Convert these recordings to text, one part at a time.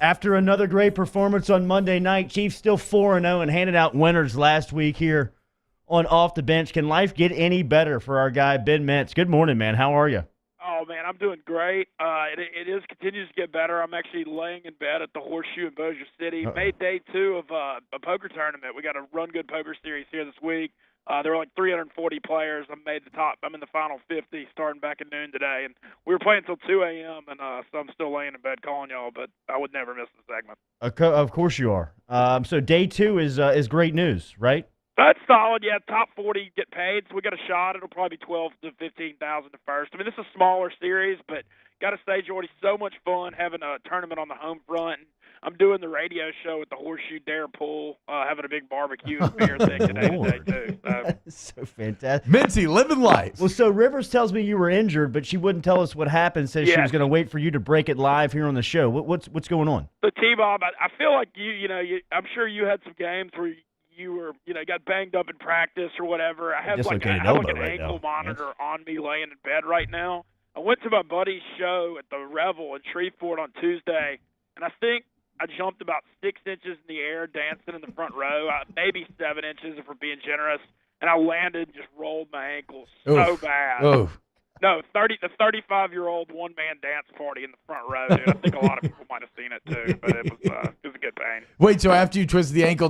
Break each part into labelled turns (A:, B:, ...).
A: After another great performance on Monday night, Chiefs still 4-0 and handed out winners last week here on Off the Bench. Can life get any better for our guy, Ben Mintz? Good morning, man. How are you?
B: Oh, man, I'm doing great. It continues to get better. I'm actually laying in bed at the Horseshoe in Bossier City. Made day 2 of a poker tournament. We got a Run Good Poker Series here this week. There were like 340 players. I'm in the final 50 starting back at noon today. And we were playing until 2 a.m., and so I'm still laying in bed calling y'all, but I would never miss the segment.
A: Of course you are. So day 2 is great news, right?
B: That's solid. Yeah, top 40 get paid, so we got a shot. It'll probably be 12 to 15,000 to first. I mean, this is a smaller series, but got to say, Jordy, so much fun having a tournament on the home front. I'm doing the radio show at the Horseshoe Dare Pool, having a big barbecue and beer thing today too.
A: So fantastic.
C: Mintzy, living life.
A: Well, so Rivers tells me you were injured, but she wouldn't tell us what happened. Says she was going to wait for you to break it live here on the show. What's going on?
B: So, T-Bob, I feel like I'm sure you had some games where you were, got banged up in practice or whatever. I have like an ankle monitor on me laying in bed right now. I went to my buddy's show at the Revel in Shreveport on Tuesday, and I think I jumped about 6 inches in the air dancing in the front row, maybe 7 inches if we're being generous, and I landed and just rolled my ankles so bad.
C: Oof.
B: No, the 35-year-old one-man dance party in the front row, dude. I think a lot of people might have seen it too, but it was a good pain.
C: Wait, so after you twisted the ankle,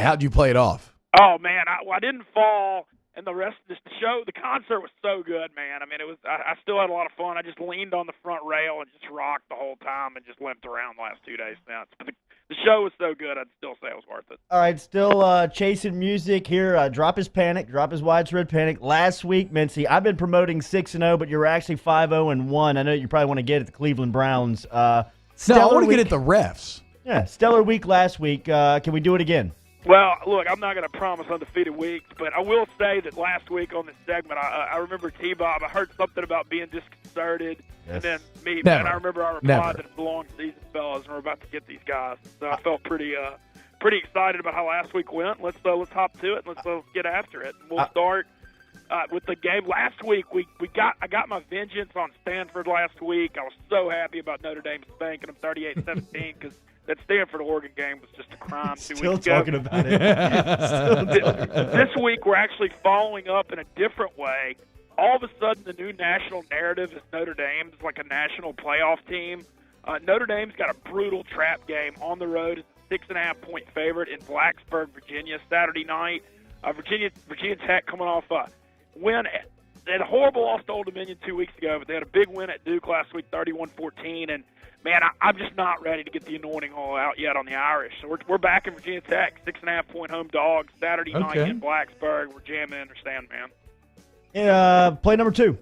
C: how'd you play it off?
B: Oh man, I didn't fall, and the rest of the show, the concert was so good, man. I mean, I still had a lot of fun. I just leaned on the front rail and just rocked the whole time and just limped around the last 2 days since. But the show was so good, I'd still say it was worth it.
A: All right, still chasing music here. Drop His Panic, Drop His Widespread Panic. Last week, Mintzy, I've been promoting 6-0, but you were actually 5-0-1. I know you probably want to get at the Cleveland Browns.
C: No, I want to get at the refs.
A: Yeah, stellar week last week. Can we do it again?
B: Well, look, I'm not going to promise undefeated weeks, but I will say that last week on this segment, I remember T-Bob, I heard something about being disconcerted, and then and I remember I replied that it's a long season, fellas, and we're about to get these guys. So I felt pretty excited about how last week went. Let's hop to it, and let's get after it. And we'll start with the game. Last week, I got my vengeance on Stanford last week. I was so happy about Notre Dame spanking them 38-17 because that Stanford-Oregon game was just a crime 2 weeks ago.
A: Still talking about it.
B: This week, we're actually following up in a different way. All of a sudden, the new national narrative is Notre Dame is like a national playoff team. Notre Dame's got a brutal trap game on the road. It's a 6.5-point favorite in Blacksburg, Virginia, Saturday night. Virginia Tech coming off a win. They had a horrible loss to Old Dominion 2 weeks ago, but they had a big win at Duke last week, 31-14, and man, I'm just not ready to get the anointing oil out yet on the Irish. So we're back in Virginia Tech, 6.5-point home dogs, Saturday night in Blacksburg. We're jamming in their stand, man.
A: Play number 2.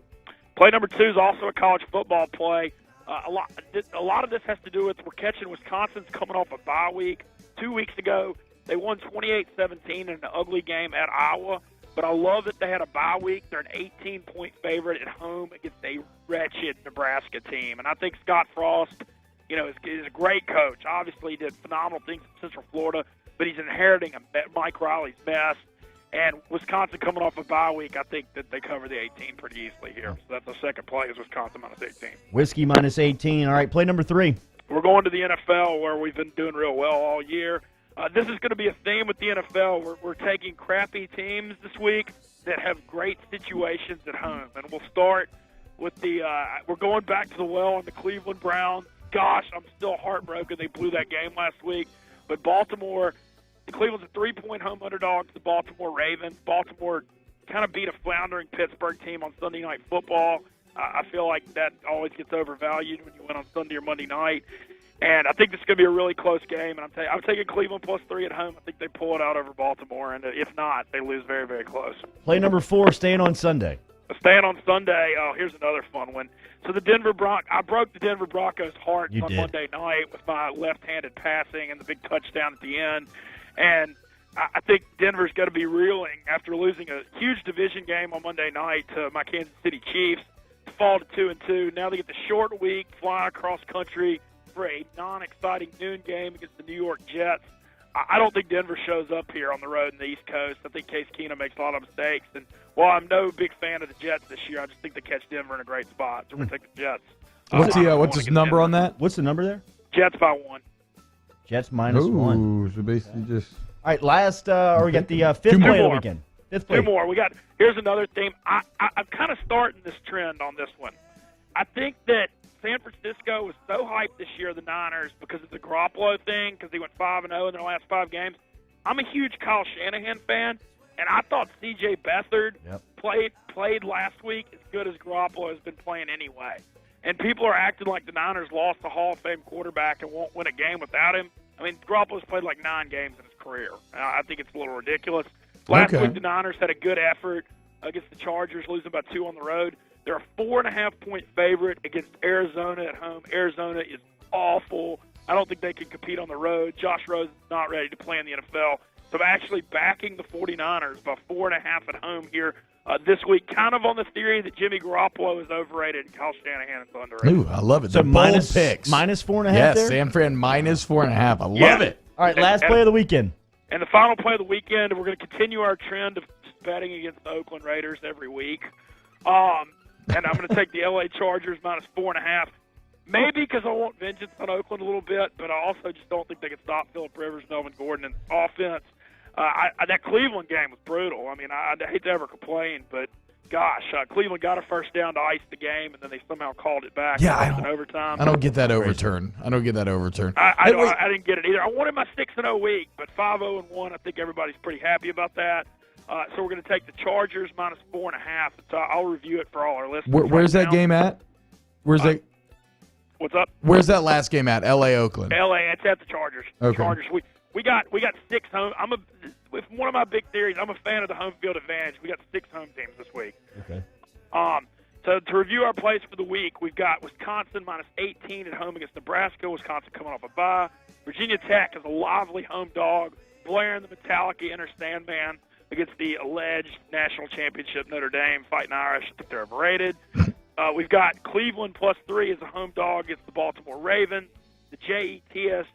B: Play number 2 is also a college football play. A lot of this has to do with we're catching Wisconsin's coming off a bye week. 2 weeks ago, they won 28-17 in an ugly game at Iowa. But I love that they had a bye week. They're an 18-point favorite at home against a wretched Nebraska team. And I think Scott Frost, is a great coach. Obviously, he did phenomenal things in Central Florida, but he's inheriting Mike Riley's mess. And Wisconsin coming off a bye week, I think that they cover the 18 pretty easily here. So that's the second play is Wisconsin minus 18.
A: Whiskey minus 18. All right, play number 3.
B: We're going to the NFL where we've been doing real well all year. This is going to be a theme with the NFL. We're taking crappy teams this week that have great situations at home. And we'll start with we're going back to the well on the Cleveland Browns. Gosh, I'm still heartbroken they blew that game last week. But Baltimore, Cleveland's a 3-point home underdog to the Baltimore Ravens. Baltimore kind of beat a floundering Pittsburgh team on Sunday Night Football. I feel like that always gets overvalued when you win on Sunday or Monday night. And I think this is going to be a really close game. And I'm taking Cleveland plus 3 at home. I think they pull it out over Baltimore. And if not, they lose very, very close.
A: Play number 4, staying on Sunday.
B: Staying on Sunday. Oh, here's another fun one. So I broke the Denver Broncos' hearts on Monday night with my left-handed passing and the big touchdown at the end. And I think Denver's going to be reeling after losing a huge division game on Monday night to my Kansas City Chiefs to fall to 2-2. Now they get the short week, fly across country for a non-exciting noon game against the New York Jets. I don't think Denver shows up here on the road in the East Coast. I think Case Keenum makes a lot of mistakes. And while I'm no big fan of the Jets this year, I just think they catch Denver in a great spot. So we're going to take the Jets.
C: What's his number on that?
A: What's the number there?
B: Jets by 1.
A: Jets -1.
C: Ooh, so basically just.
A: All right, last, or we got the fifth play of the weekend. Fifth play.
B: Two more. Here's another theme. I'm kind of starting this trend on this one. I think that San Francisco was so hyped this year, the Niners, because of the Garoppolo thing, because he went 5-0 in their last 5 games. I'm a huge Kyle Shanahan fan, and I thought C.J. Beathard played last week as good as Garoppolo has been playing anyway. And people are acting like the Niners lost a Hall of Fame quarterback and won't win a game without him. I mean, Garoppolo's played like 9 games in his career. I think it's a little ridiculous. Last week, the Niners had a good effort against the Chargers, losing by 2 on the road. They're a 4.5-point favorite against Arizona at home. Arizona is awful. I don't think they can compete on the road. Josh Rosen's not ready to play in the NFL. So I'm actually backing the 49ers by 4.5 at home here this week, kind of on the theory that Jimmy Garoppolo is overrated and Kyle Shanahan is underrated.
C: Ooh, I love it.
A: So
C: bold picks.
A: -4.5
C: Yes,
A: there?
C: San Fran -4.5. I love it.
A: All right, last play of the weekend.
B: And the final play of the weekend, we're going to continue our trend of betting against the Oakland Raiders every week. And I'm going to take the L.A. Chargers -4.5. Maybe because I want vengeance on Oakland a little bit, but I also just don't think they can stop Phillip Rivers, Melvin Gordon, and offense. That Cleveland game was brutal. I mean, I hate to ever complain, but gosh, Cleveland got a first down to ice the game, and then they somehow called it back.
C: Yeah,
B: in overtime.
C: I don't get that overturn. I didn't
B: I didn't get it either. I wanted my 6-0 week, but 5-0-1. I think everybody's pretty happy about that. So we're going to take the Chargers -4.5. So I'll review it for all our listeners.
C: Where's that game at? Where's that?
B: What's up?
C: Where's that last game at? L.A. Oakland.
B: L.A. It's at the Chargers.
C: Okay.
B: Chargers. We got 6 home. With one of my big theories, I'm a fan of the home field advantage. We got 6 home teams this week.
A: Okay.
B: So to review our plays for the week, we've got Wisconsin -18 at home against Nebraska. Wisconsin coming off a bye. Virginia Tech is a lively home dog, blaring the Metallica Inner Sandman against the alleged national championship Notre Dame, Fighting Irish. I think they're overrated. We've got Cleveland +3 as a home dog against the Baltimore Ravens. The Jets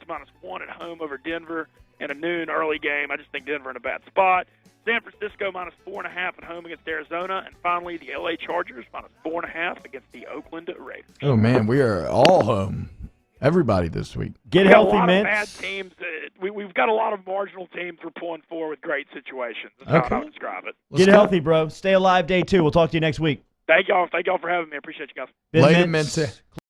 B: -1 at home over Denver in a noon early game. I just think Denver in a bad spot. San Francisco -4.5 at home against Arizona. And finally, the L.A. Chargers -4.5 against the Oakland Raiders.
C: Oh, man, we are all home. Everybody this week.
A: Get
B: We've got
A: healthy,
B: a lot
A: Mintz.
B: of bad teams. We've got a lot of marginal teams we're pulling for with great situations. That's how I would describe it.
A: Get healthy, bro. Stay alive day 2. We'll talk to you next week.
B: Thank y'all for having me. I appreciate you guys.
A: Ben
C: Later,
A: Mintz.
C: Mintz.